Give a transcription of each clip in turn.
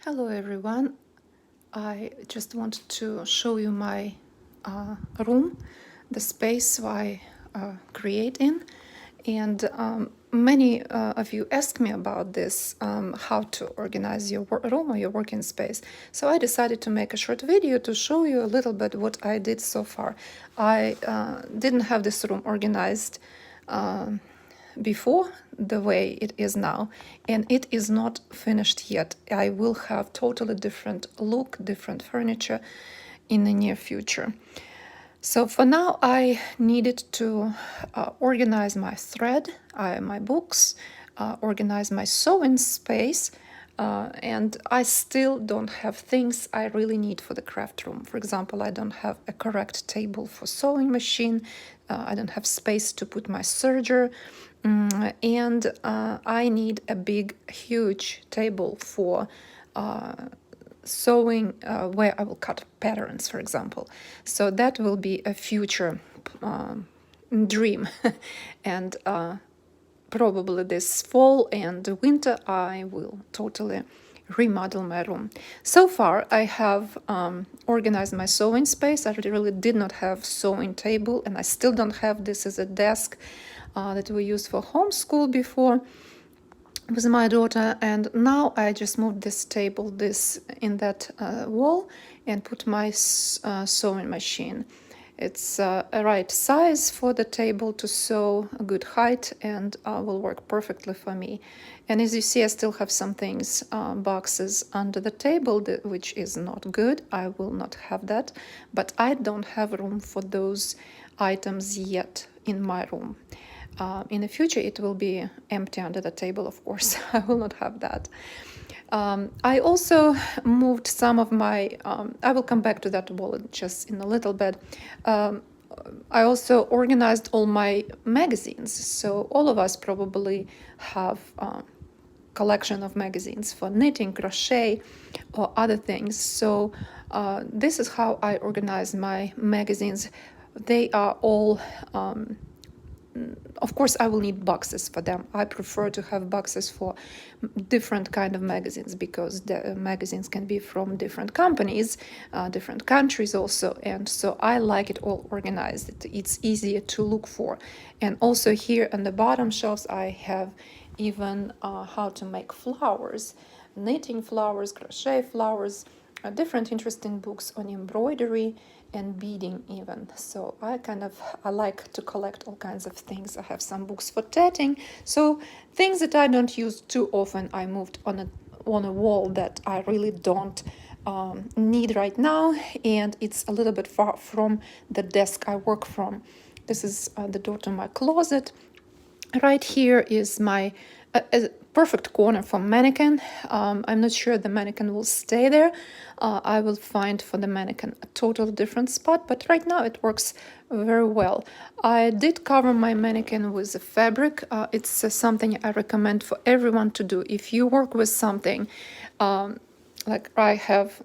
Hello everyone. I just wanted to show you my room, the space I create in. And many of you asked me about this, how to organize your room or your working space. So I decided to make a short video to show you a little bit what I did so far. I didn't have this room organized before the way it is now, and it is not finished yet. I will have totally different look, different furniture in the near future. So for now I needed to organize my thread, my books, organize my sewing space, and I still don't have things I really need for the craft room. For example, I don't have a correct table for sewing machine, I don't have space to put my serger, and I need a big, huge table for sewing, where I will cut patterns, for example. So that will be a future dream. And probably this fall and winter I will totally remodel my room. So far I have organized my sewing space. I really did not have sewing table, and I still don't have. This is a desk that we used for homeschool before with my daughter, and now I just moved this table in that wall and put my sewing machine. It's a right size for the table to sew, a good height, and will work perfectly for me. And as you see, I still have some things, boxes under the table, which is not good. I will not have that, but I don't have room for those items yet in my room. In the future, it will be empty under the table, of course. I will not have that. I also moved some of my, I will come back to that wall just in a little bit. I also organized all my magazines. So all of us probably have collection of magazines for knitting, crochet, or other things. So this is how I organize my magazines. They are all of course I will need boxes for them. I prefer to have boxes for different kind of magazines, because the magazines can be from different companies, different countries also, and so I like it all organized. It's easier to look for. And also here on the bottom shelves I have even how to make flowers, knitting flowers, crochet flowers, different interesting books on embroidery and beading even. So I like to collect all kinds of things. I have some books for tatting. So things that I don't use too often I moved on a wall that I really don't need right now, and it's a little bit far from the desk I work from. This is the door to my closet. Right here is my a perfect corner for mannequin. I'm not sure the mannequin will stay there. I will find for the mannequin a totally different spot, but right now it works very well. I did cover my mannequin with a fabric. It's something I recommend for everyone to do. If you work with something, like I have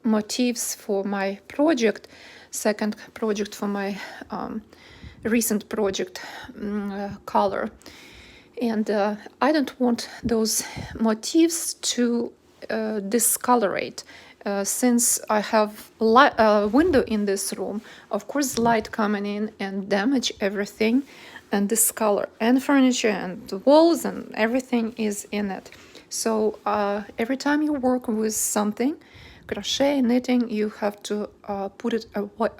motifs for my project, second project for my recent project, color, and I don't want those motifs to discolorate. Since I have a window in this room, of course light coming in and damage everything and discolor and furniture and the walls and everything is in it. So every time you work with something, crochet, knitting, you have to put it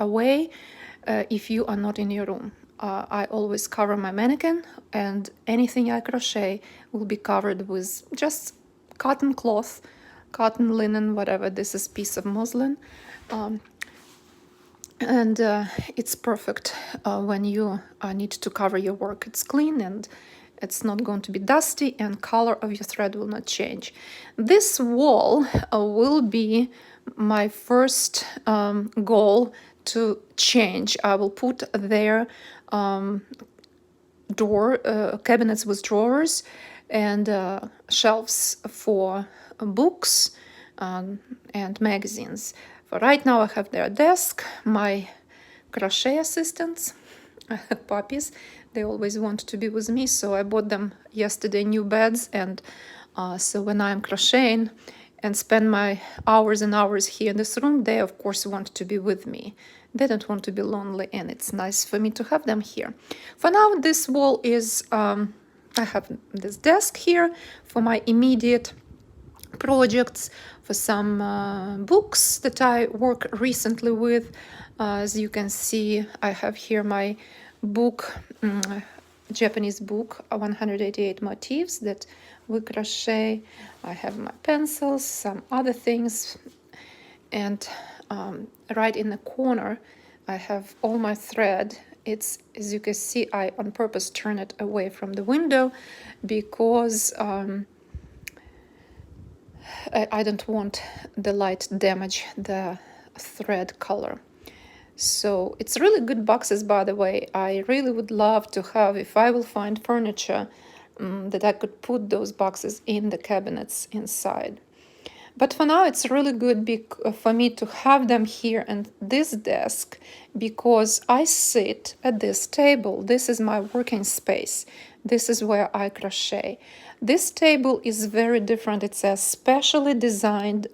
away if you are not in your room. I always cover my mannequin, and anything I crochet will be covered with just cotton cloth, cotton, linen, whatever. This is piece of muslin. And it's perfect when you need to cover your work. It's clean and it's not going to be dusty, and color of your thread will not change. This wall will be my first goal to change. I will put there cabinets with drawers and shelves for books and magazines. For right now I have their desk, my crochet assistants, puppies. They always want to be with me, so I bought them yesterday new beds and So when I'm crocheting and spend my hours and hours here in this room, they of course want to be with me. They don't want to be lonely, and it's nice for me to have them here. For now, this wall is, I have this desk here for my immediate projects, for some books that I work recently with. As you can see, I have here my book, Japanese book, 188 motifs that we crochet. I have my pencils, some other things, and right in the corner I have all my thread. It's, as you can see, I on purpose turn it away from the window because I don't want the light damage the thread color. So it's really good boxes, by the way. I really would love to have, if I will find furniture, that I could put those boxes in the cabinets inside. But for now, it's really good for me to have them here and this desk, because I sit at this table. This is my working space. This is where I crochet. This table is very different. It's a specially designed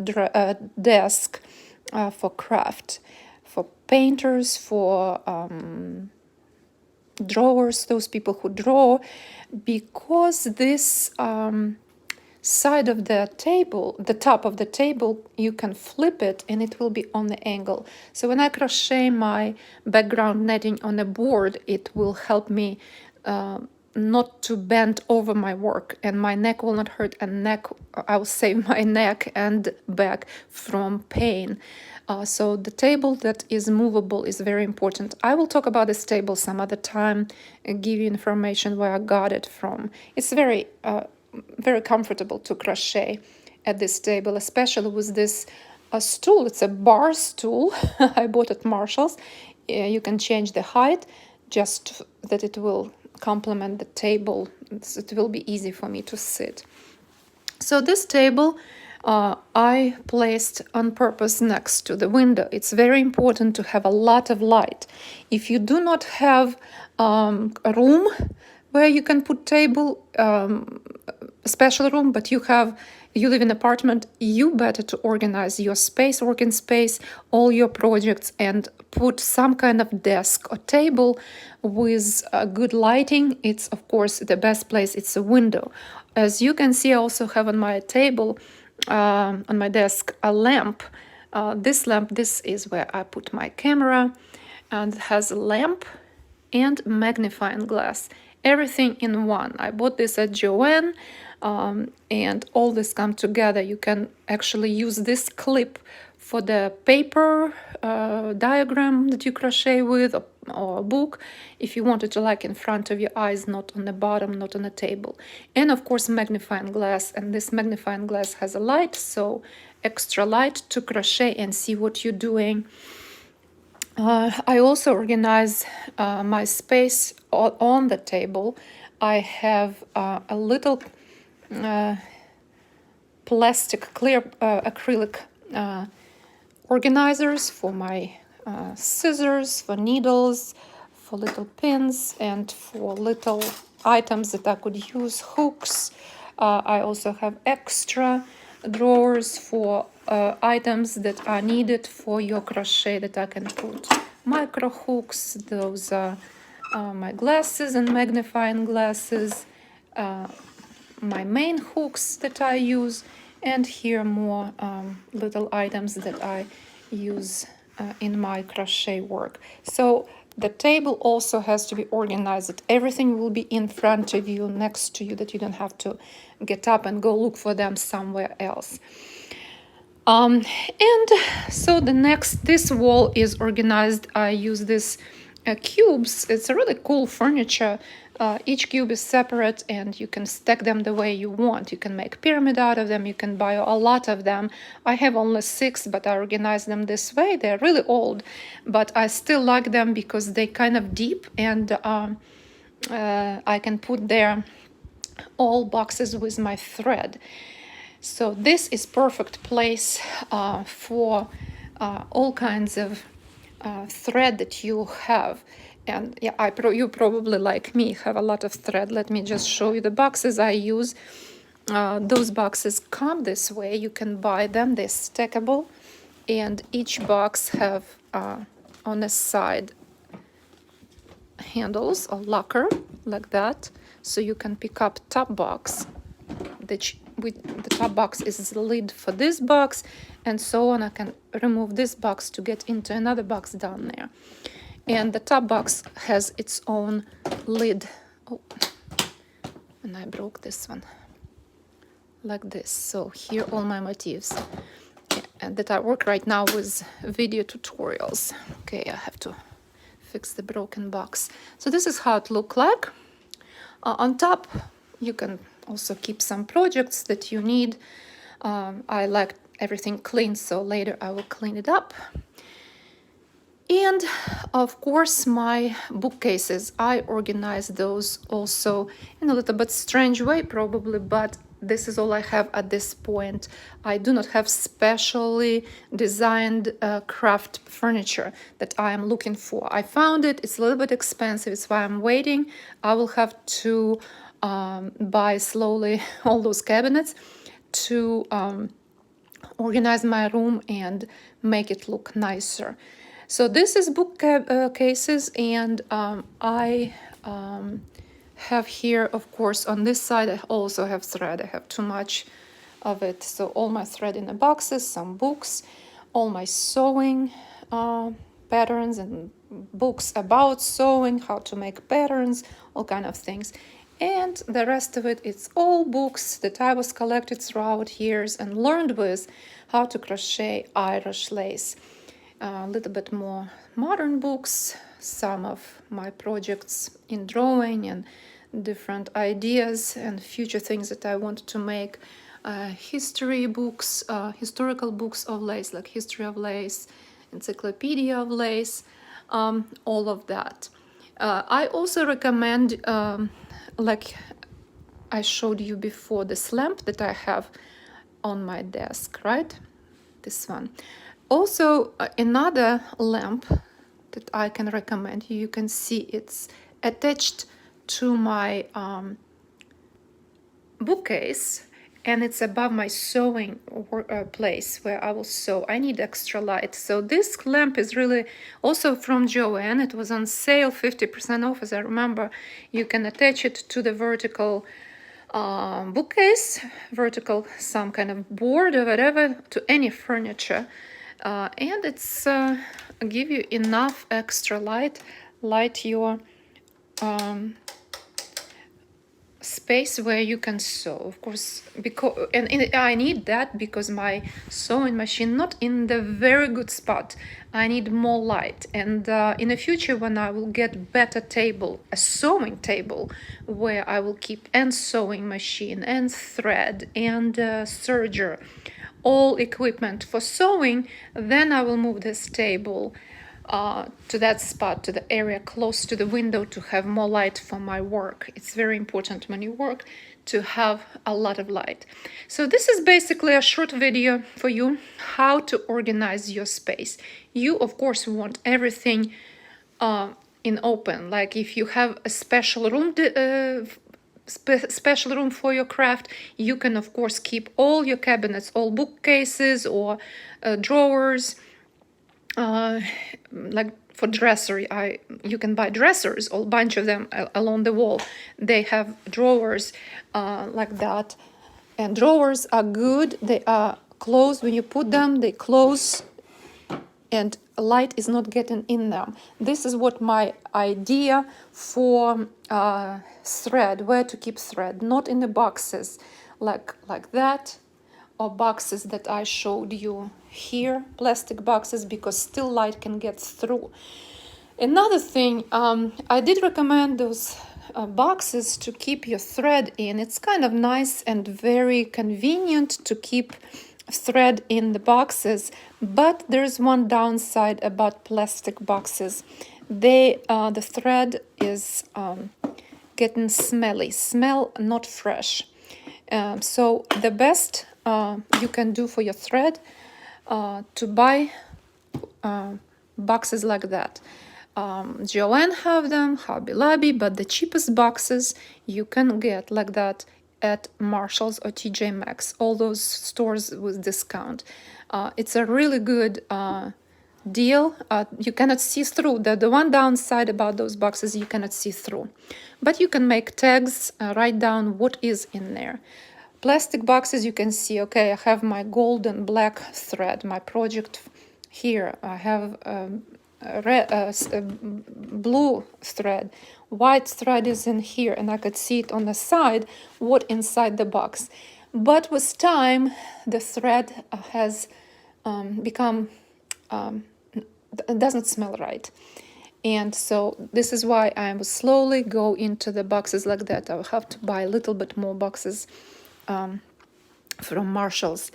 desk for craft, for painters, for drawers, those people who draw, because this side of the table, the top of the table, you can flip it and it will be on the angle. So when I crochet my background netting on a board, it will help me not to bend over my work, and my neck will not hurt, and I will save my neck and back from pain. So the table that is movable is very important. I will talk about this table some other time and give you information where I got it from. It's very comfortable to crochet at this table, especially with this stool. It's a bar stool I bought at Marshall's. You can change the height just that it will complement the table. It will be easy for me to sit. So this table I placed on purpose next to the window. It's very important to have a lot of light. If you do not have a room where you can put table, a special room, but you live in an apartment, you better to organize your space, working space, all your projects, and put some kind of desk or table with good lighting. It's of course the best place. It's a window. As you can see, I also have on my table, on my desk, a lamp. This lamp, this is where I put my camera, and it has a lamp and magnifying glass. Everything in one. I bought this at Joann, and all this come together. You can actually use this clip for the paper diagram that you crochet with, or a book, if you want it to like in front of your eyes, not on the bottom, not on the table. And of course magnifying glass, and this magnifying glass has a light, so extra light to crochet and see what you're doing. I also organize my space on the table. I have a little plastic, clear acrylic organizers for my scissors, for needles, for little pins, and for little items that I could use, hooks. I also have extra drawers for items that are needed for your crochet that I can put micro hooks. Those are my glasses and magnifying glasses, my main hooks that I use, and here more little items that I use in my crochet work. So the table also has to be organized, that everything will be in front of you, next to you, that you don't have to get up and go look for them somewhere else. And so this wall is organized. I use this cubes. It's a really cool furniture. Each cube is separate, and you can stack them the way you want. You can make pyramid out of them. You can buy a lot of them. I have only 6, but I organize them this way. They're really old, but I still like them because they kind of deep, and I can put there all boxes with my thread. So this is perfect place for all kinds of thread that you have. And yeah, you probably, like me, have a lot of thread. Let me just show you the boxes I use. those boxes come this way. You can buy them, they're stackable, and each box have on the side handles or locker like that, so you can pick up top box. The top box is the lid for this box, and so on. I can remove this box to get into another box down there. And the top box has its own lid. Oh, and I broke this one. Like this. So here all my motifs. And that I work right now with video tutorials. Okay, I have to fix the broken box. So this is how it looks like. On top, you can also keep some projects that you need. I like everything clean, so later I will clean it up. And of course, my bookcases, I organize those also in a little bit strange way probably, but this is all I have at this point. I do not have specially designed craft furniture that I am looking for. I found it, it's a little bit expensive, it's why I'm waiting. I will have to buy slowly all those cabinets to organize my room and make it look nicer. So this is bookcases, and I have here, of course, on this side, I also have thread. I have too much of it. So all my thread in the boxes, some books, all my sewing patterns and books about sewing, how to make patterns, all kind of things. And the rest of it, it's all books that I was collected throughout years and learned with how to crochet Irish lace. A little bit more modern books, some of my projects in drawing and different ideas and future things that I want to make. History books, historical books of lace, like History of Lace, Encyclopedia of Lace, all of that. I also recommend, like I showed you before, this lamp that I have on my desk, right? This one. Also, another lamp that I can recommend, you can see it's attached to my bookcase, and it's above my sewing place where I will sew. I need extra light. So this lamp is really also from Joanne. It was on sale, 50% off, as I remember. You can attach it to the vertical bookcase, vertical some kind of board or whatever, to any furniture. And it's give you enough extra light your space where you can sew, of course, because and I need that because my sewing machine not in the very good spot. I need more light, and in the future when I will get better table, a sewing table where I will keep and sewing machine and thread and serger, all equipment for sewing, then I will move this table to that spot, to the area close to the window, to have more light for my work. It's very important when you work to have a lot of light. So this is basically a short video for you, how to organize your space. You, of course, want everything in open. Like if you have a special room special room for your craft, you can of course keep all your cabinets, all bookcases or drawers, like for dresser. You can buy dressers, a bunch of them along the wall. They have drawers like that, and drawers are good. They are closed when you put them, they close and light is not getting in them. This is what my idea for thread, where to keep thread, not in the boxes like that, or boxes that I showed you here, plastic boxes, because still light can get through. Another thing, I did recommend those boxes to keep your thread in. It's kind of nice and very convenient to keep thread in the boxes, but there's one downside about plastic boxes. The thread is getting smelly, smell not fresh. So the best you can do for your thread to buy boxes like that. Joanne have them, Hobby Lobby, but the cheapest boxes you can get like that at Marshall's or TJ Maxx, all those stores with discount. It's a really good deal. You cannot see through. The one downside about those boxes, you cannot see through. But you can make tags, write down what is in there. Plastic boxes, you can see, okay, I have my gold and black thread, my project here. I have blue thread. White thread is in here, and I could see it on the side, what inside the box. But with time, the thread has become, doesn't smell right. And so this is why I will slowly go into the boxes like that. I'll have to buy a little bit more boxes from Marshall's.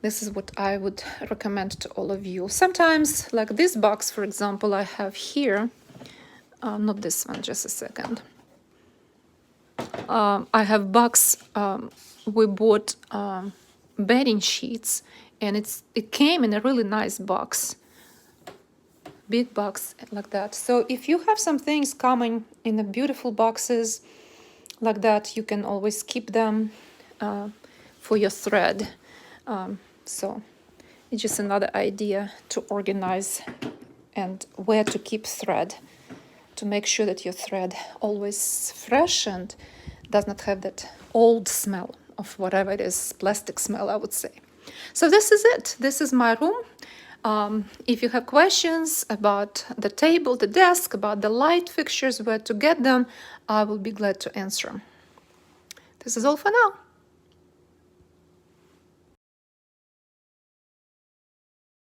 This is what I would recommend to all of you. Sometimes, like this box, for example, I have here, not this one, just a second. I have box, we bought bedding sheets, and it came in a really nice box, big box like that. So if you have some things coming in the beautiful boxes like that, you can always keep them for your thread. So it's just another idea to organize and where to keep thread, to make sure that your thread always fresh and does not have that old smell of whatever it is, plastic smell, I would say. So this is it. This is my room. If you have questions about the table, the desk, about the light fixtures, where to get them, I will be glad to answer them. This is all for now.